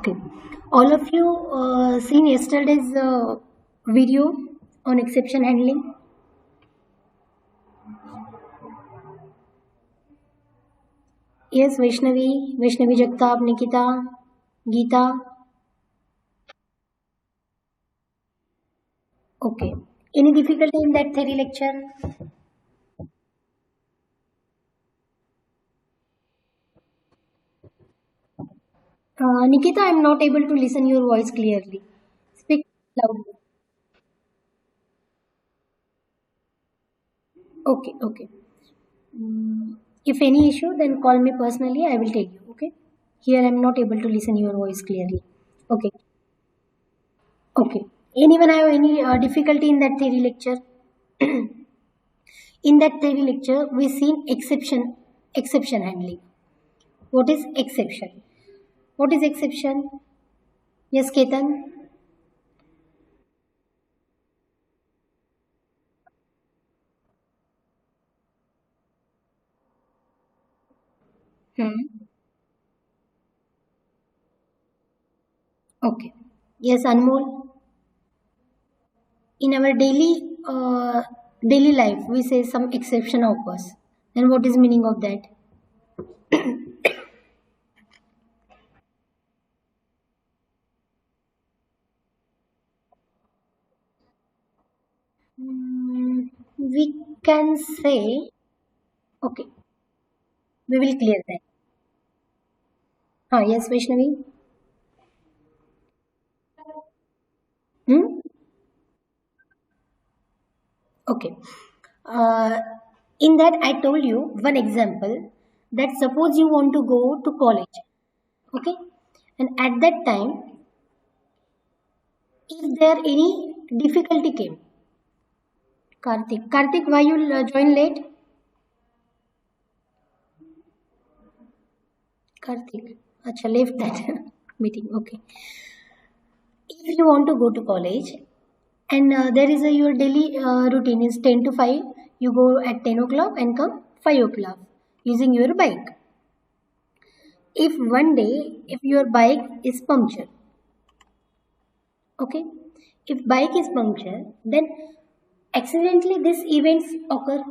Okay. All of you seen yesterday's video on exception handling? Yes, Vaishnavi Jagtap, Nikita, Geeta. Okay. Any difficulty in that theory lecture? Nikita, I'm not able to listen your voice clearly. Speak loudly. Okay, okay. If any issue, then call me personally. I will tell you. Okay. Here, I'm not able to listen your voice clearly. Okay. Okay. Anyone have any difficulty in that theory lecture? In that theory lecture, we seen exception handling. What is exception? What is exception? Yes, Ketan. Hmm. Okay. Yes, Anmol. In our daily life, we say some exception occurs. Then what is meaning of that? We can say, okay, we will clear that. Yes, Vaishnavi. Hmm? Okay. Uh, in that, I told you one example that suppose you want to go to college, okay, and at that time, if there any difficulty came, Karthik, why you join late? Karthik, acha, left that meeting. Okay. If you want to go to college and there is a your daily routine is 10 to 5, you go at 10 o'clock and come 5 o'clock using your bike. If one day, if your bike is punctured, okay, if bike is punctured, then accidentally this events occur.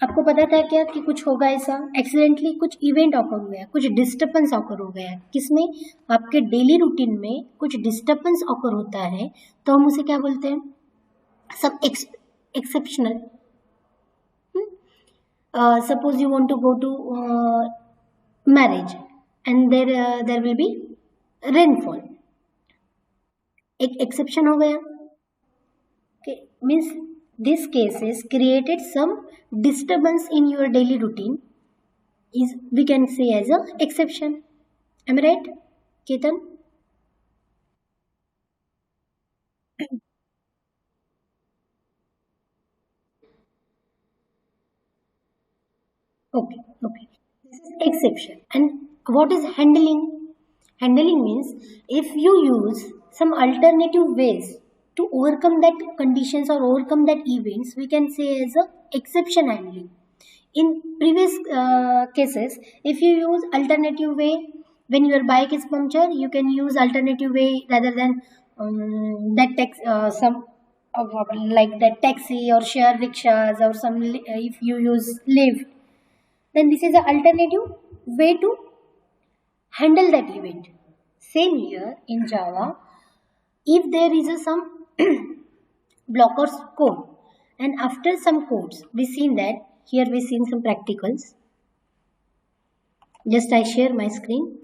आपको पता था क्या कि कुछ होगा ऐसा accidentally कुछ event occur हुआ है कुछ डिस्टर्बेंस ऑकर हो गया है किसमें आपके डेली रूटीन में कुछ डिस्टर्बेंस ऑकर होता है तो हम उसे क्या बोलते हैं सब exceptional suppose you want to go to marriage and there will be rainfall एक एक्सेप्शन हो गया okay means this cases created some disturbance in your daily routine is we can say as a exception am I right Ketan okay okay this is exception and what is handling handling means if you use some alternative ways to overcome that conditions or overcome that events we can say as a exception handling in previous cases if you use alternative way when your bike is punctured you can use alternative way rather than some like that taxi or share rickshaws or some if you use lift then this is an alternative way to handle that event. Same here in Java, if there is a some blockers code and after some codes we seen that here we seen some practicals. Just I share my screen.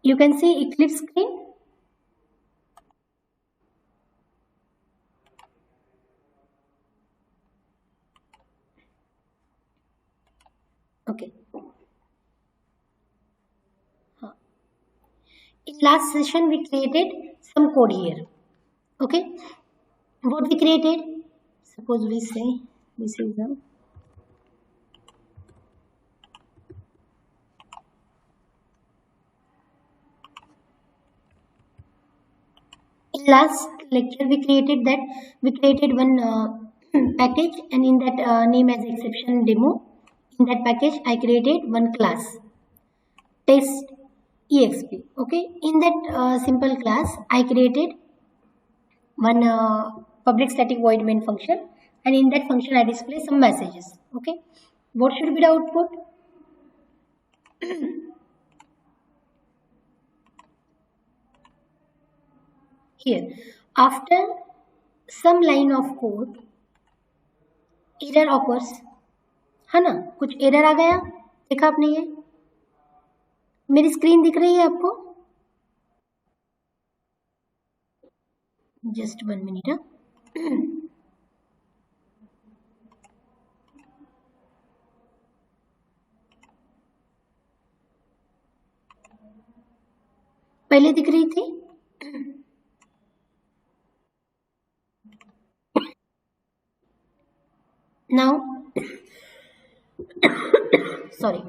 You can see Eclipse screen. Okay. In last session we created some code here. Okay. What we created? Suppose we say this is a last lecture we created one package, and in that name as exception demo. In that package I created one class test exp. Okay, in that simple class I created one public static void main function, and in that function I display some messages. Okay, what should be the output? Here, after some line of code error occurs, है ना, कुछ error आ गया, देखा आपने? ये मेरी screen दिख रही है आपको? Just 1 minute. पहले दिख रही थी. Now, sorry.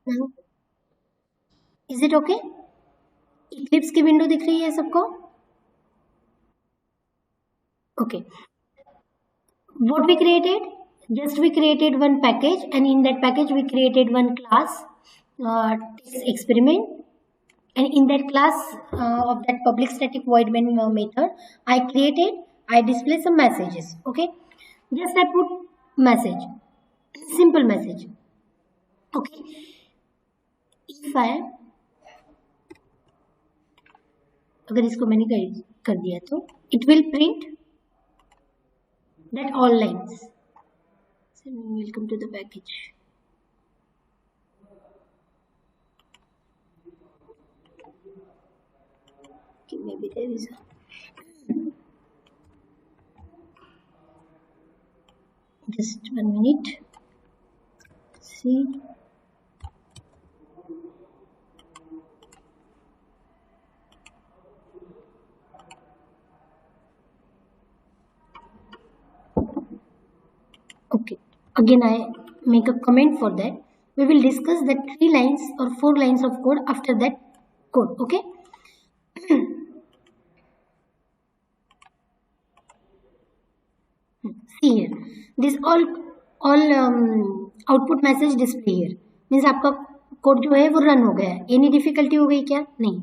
Now, is it okay? Eclipse की विंडो दिख रही है सबको? Okay. What we created? Just we created one package, and in that package we created one class test experiment, and in that class of that public static void main method I display some messages. Okay, just I put message, simple message. Okay, if I अगर इसको मैंने कर दिया तो it will print that all lines. So welcome to the package. Okay, maybe there is just 1 minute. See. Okay, again I make a comment for that. We will discuss the 3 lines or 4 lines of code after that code. Okay. See here, this all output message display here means आपका code जो है वो run हो गया है. Any difficulty हो गई क्या? नहीं.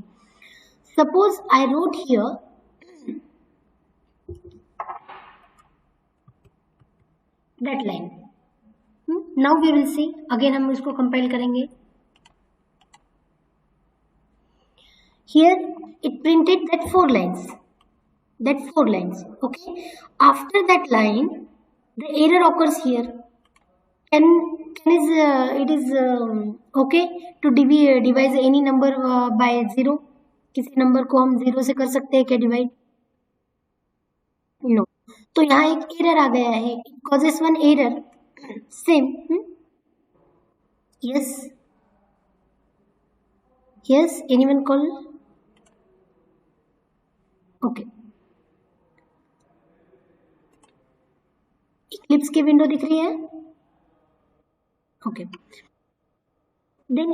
Suppose I wrote here that line. Now we will see. Again हम इसको compile करेंगे. Here it printed that 4 lines. That 4 lines. Okay. After that line, the error occurs here. It is okay to divide any number by 0. किसी number को हम 0 से कर सकते हैं क्या डिवाइड? No. तो यहाँ एक एरर आ गया है. It causes one error. Same. Yes. Yes. Anyone call? Okay. Eclipse की विंडो दिख रही है? Okay. देन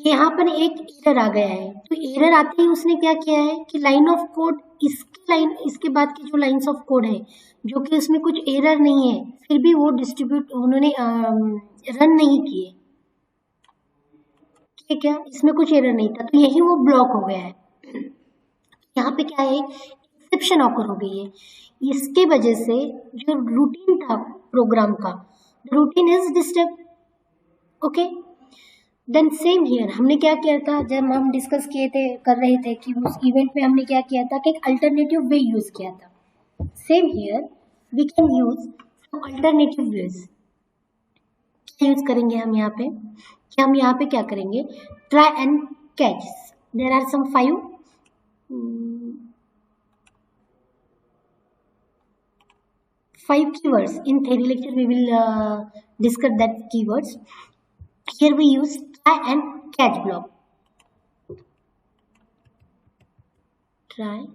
यहाँ पर एक एरर आ गया है. तो एरर आते ही उसने क्या किया है कि लाइन ऑफ कोड इसके बाद की जो लाइंस ऑफ कोड है जो कि उसमें कुछ एरर नहीं है फिर भी वो डिस्ट्रीब्यूट उन्होंने रन नहीं किए. ठीक है, इसमें कुछ एरर नहीं था तो यही वो ब्लॉक हो गया है. यहाँ पे क्या है, एक्सेप्शन ऑकर हो गई है. इसके वजह से जो रूटीन था प्रोग्राम का, routine is disturb. Okay. Then same here हमने क्या किया था जब हम डिस्कस कर रहे थे कि उस इवेंट में हमने क्या किया था कि एक अल्टरनेटिव वे यूज किया था. Same here we can use some alternative ways. क्या यूज करेंगे हम यहाँ पे? कि हम यहाँ पे क्या करेंगे, try and catch. There are some 5 keywords. In theory lecture we will discuss that keywords. Here we use try and catch block. Try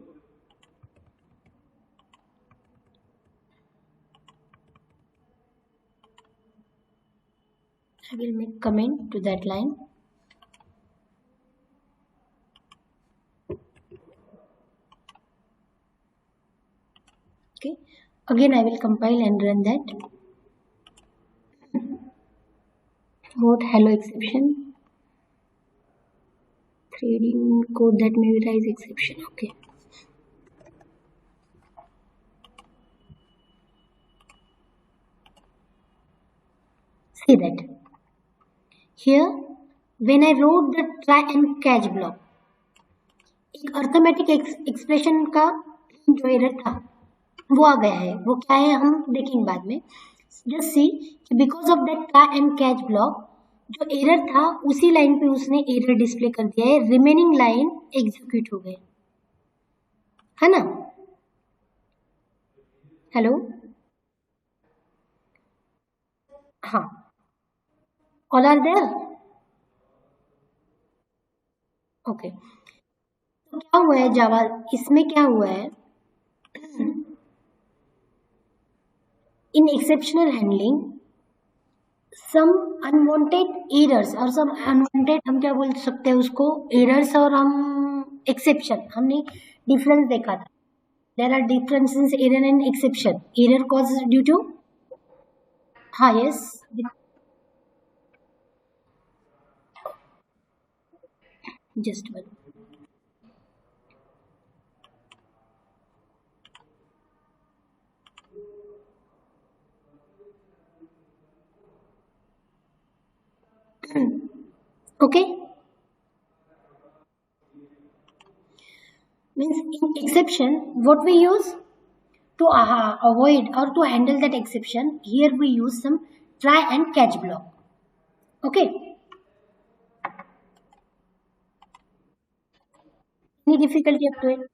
I will make comment to that line. Again, I will compile and run that. Both hello exception, threading code that may raise exception. Okay. See that. Here, when I wrote the try and catch block, एक arithmetic expression का जो error था वो आ गया है. वो क्या है हम देखेंगे बाद में. Just see because of that try and catch block जो एरर था उसी लाइन पे उसने एरर डिस्प्ले कर दिया है. रिमेनिंग लाइन एग्जीक्यूट हो गए, है ना. हेलो, हाँ, ऑल आर देयर. ओके. तो क्या हुआ है जावा, इसमें क्या हुआ है, in exceptional handling some unwanted errors और सम अनवांटेड, हम क्या बोल सकते हैं उसको, एरर्स और हम एक्सेप्शन, हमने डिफरेंस देखा था. There are differences error and exception. Error cause due to, हाँ yes, just one. Okay, means in exception what we use to avoid or to handle that exception, here we use some try and catch block. Okay, any difficulty up to it?